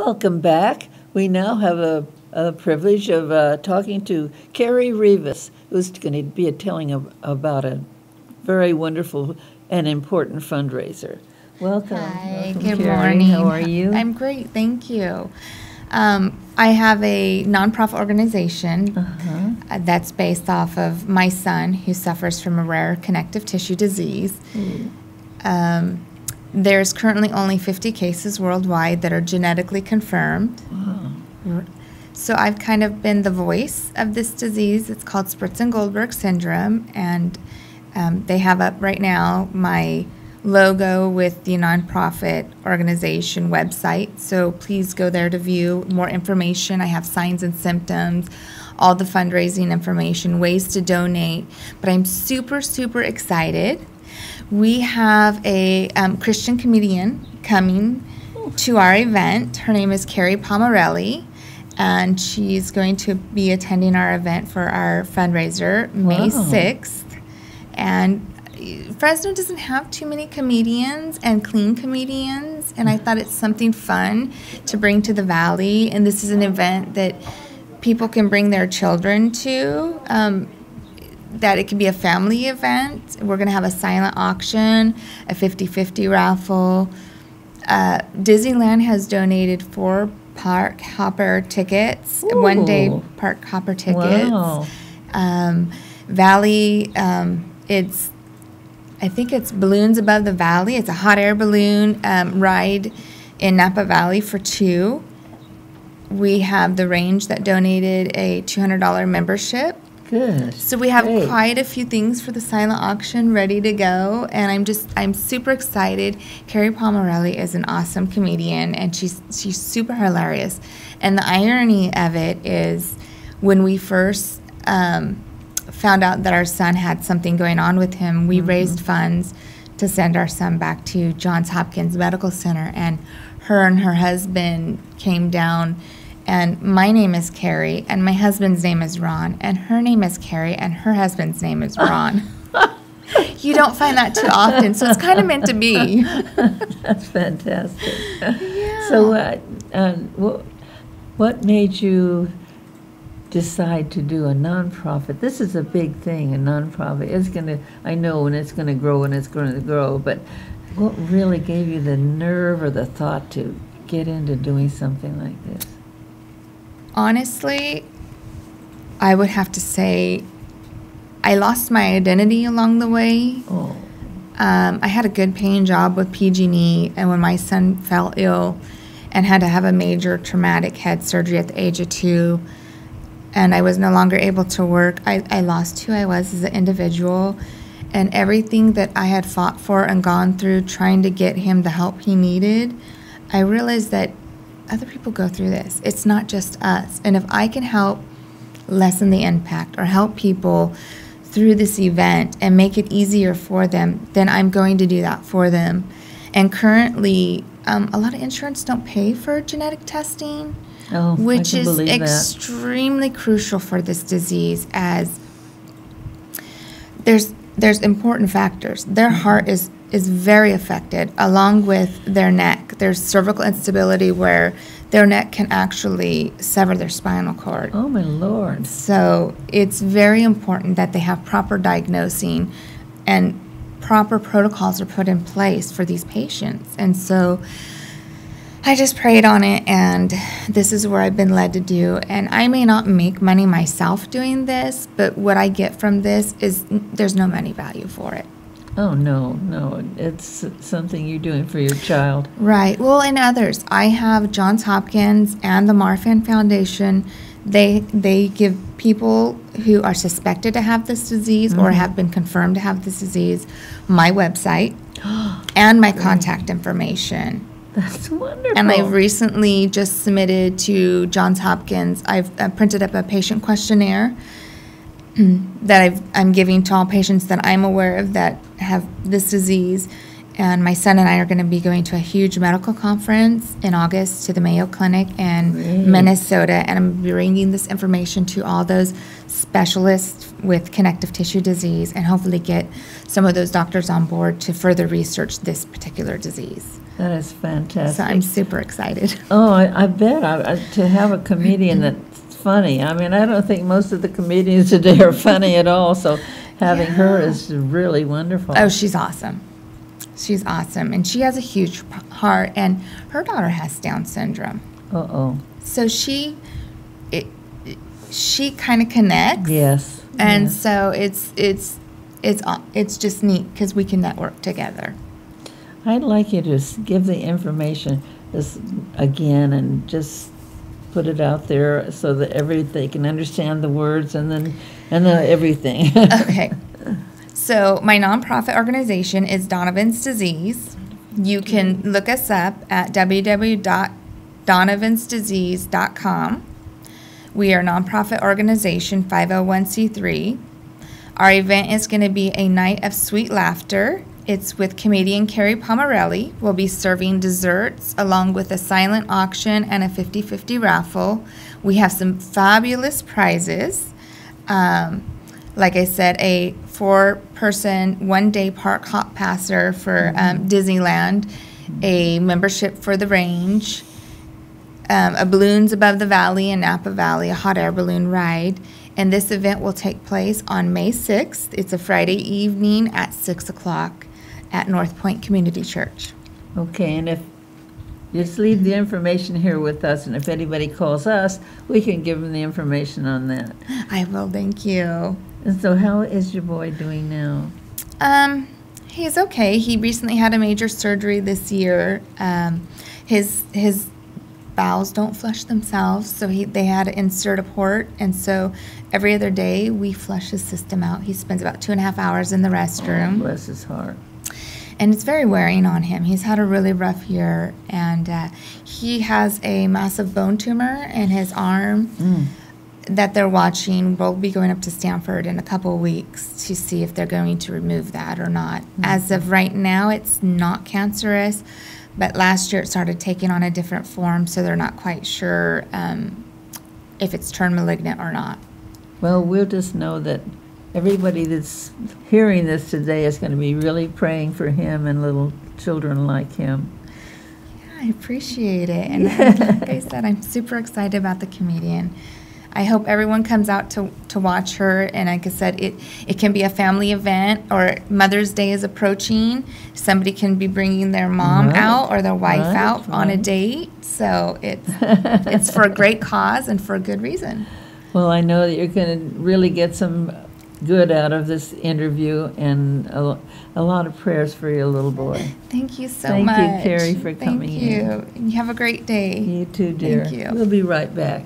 Welcome back. We now have a privilege of talking to Kerri Rivas, who's going to be telling about a very wonderful and important fundraiser. Welcome. Hi, Welcome, good Kerri. morning. How are you? I'm great, thank you. I have a nonprofit organization that's based off of my son who suffers from a rare connective tissue disease. There's currently only 50 cases worldwide that are genetically confirmed. Wow. So I've kind of been the voice of this disease. It's called Spritz-Goldberg syndrome, and they have up right now my logo with the nonprofit organization website. So please go there to view more information. I have signs and symptoms, all the fundraising information, ways to donate. But I'm super, super excited. We have a Christian comedian coming to our event. Her name is Kerri Pomarolli, and she's going to be attending our event for our fundraiser May 6th. And Fresno doesn't have too many comedians and clean comedians, and I thought it's something fun to bring to the Valley. And this is an event that people can bring their children to. That it can be a family event. We're going to have a silent auction, a 50-50 raffle. Disneyland has donated 4 park hopper tickets, one-day park hopper tickets. Wow. Valley, I think it's Balloons Above the Valley. It's a hot air balloon ride in Napa Valley for 2. We have the Range that donated a $200 membership. Good. So we have Great. quite a few things for the silent auction ready to go, and I'm super excited. Kerri Pomarolli is an awesome comedian, and she's super hilarious. And the irony of it is, when we first found out that our son had something going on with him, we raised funds to send our son back to Johns Hopkins Medical Center, and her husband came down. And my name is Kerri, and my husband's name is Ron, and her name is Kerri, and her husband's name is Ron. You don't find that too often, so it's kind of meant to be. That's fantastic. Yeah. So what made you decide to do a nonprofit? This is a big thing, a nonprofit. It's going to, I know, and it's going to grow and it's going to grow, but what really gave you the nerve or the thought to get into doing something like this? Honestly, I would have to say I lost my identity along the way. Oh. I had a good paying job with PG&E, and when my son fell ill and had to have a major traumatic head surgery at the age of 2, and I was no longer able to work, I lost who I was as an individual, and everything that I had fought for and gone through trying to get him the help he needed. I realized that other people go through this. It's not just us. And if I can help lessen the impact or help people through this event and make it easier for them, then I'm going to do that for them. And currently, a lot of insurance don't pay for genetic testing, which is extremely crucial for this disease, as there's important factors. Their heart is very affected, along with their neck. There's cervical instability where their neck can actually sever their spinal cord. Oh, my Lord. So it's very important that they have proper diagnosing and proper protocols are put in place for these patients. And so I just prayed on it, and this is where I've been led to do. And I may not make money myself doing this, but what I get from this is there's no money value for it. Oh, no. It's something you're doing for your child. Right. Well, and others. I have Johns Hopkins and the Marfan Foundation. They give people who are suspected to have this disease or have been confirmed to have this disease my website and my contact information. That's wonderful. And I've recently just submitted to Johns Hopkins. I've printed up a patient questionnaire that I'm giving to all patients that I'm aware of that have this disease. And my son and I are going to be going to a huge medical conference in August to the Mayo Clinic in Minnesota. And I'm bringing this information to all those specialists with connective tissue disease and hopefully get some of those doctors on board to further research this particular disease. That is fantastic. So I'm super excited. Oh, I bet. To have a comedian that's funny. I mean, I don't think most of the comedians today are funny at all, so having her is really wonderful. Oh, she's awesome. She's awesome. And she has a huge heart, and her daughter has Down syndrome. Uh-oh. So she kind of connects. Yes. And yes. so it's just neat because we can network together. I'd like you to give the information again and just put it out there so that they can understand the words and everything. Okay. So my nonprofit organization is Donovan's Disease. You can look us up at www.donovansdisease.com. We are a nonprofit organization, 501c3. Our event is going to be a night of sweet laughter. It's with comedian Kerri Pomarolli. We'll be serving desserts along with a silent auction and a 50-50 raffle. We have some fabulous prizes. Like I said, a 4-person, 1-day park hop passer for Disneyland, a membership for the range, a Balloons Above the Valley in Napa Valley, a hot air balloon ride. And this event will take place on May 6th. It's a Friday evening at 6 o'clock at North Point Community Church. Okay, and if just leave the information here with us, and if anybody calls us, we can give them the information on that. I will, thank you. And so how is your boy doing now? He's okay. He recently had a major surgery this year. His bowels don't flush themselves, so they had to insert a port, and so every other day we flush his system out. He spends about 2.5 hours in the restroom. Oh, bless his heart. And it's very wearing on him. He's had a really rough year, and he has a massive bone tumor in his arm that they're watching. We'll be going up to Stanford in a couple of weeks to see if they're going to remove that or not. As of right now, it's not cancerous, but last year it started taking on a different form, so they're not quite sure if it's turned malignant or not. Well, we'll just know that everybody that's hearing this today is going to be really praying for him and little children like him. Yeah, I appreciate it. And like I said, I'm super excited about the comedian. I hope everyone comes out to watch her. And like I said, it can be a family event, or Mother's Day is approaching. Somebody can be bringing their mom out or their wife out on a date. So it's for a great cause and for a good reason. Well, I know that you're going to really get some good out of this interview, and a lot of prayers for your little boy. Thank you so much. Thank you, Kerri, for coming in. Thank you. And you have a great day. You too, dear. Thank you. We'll be right back.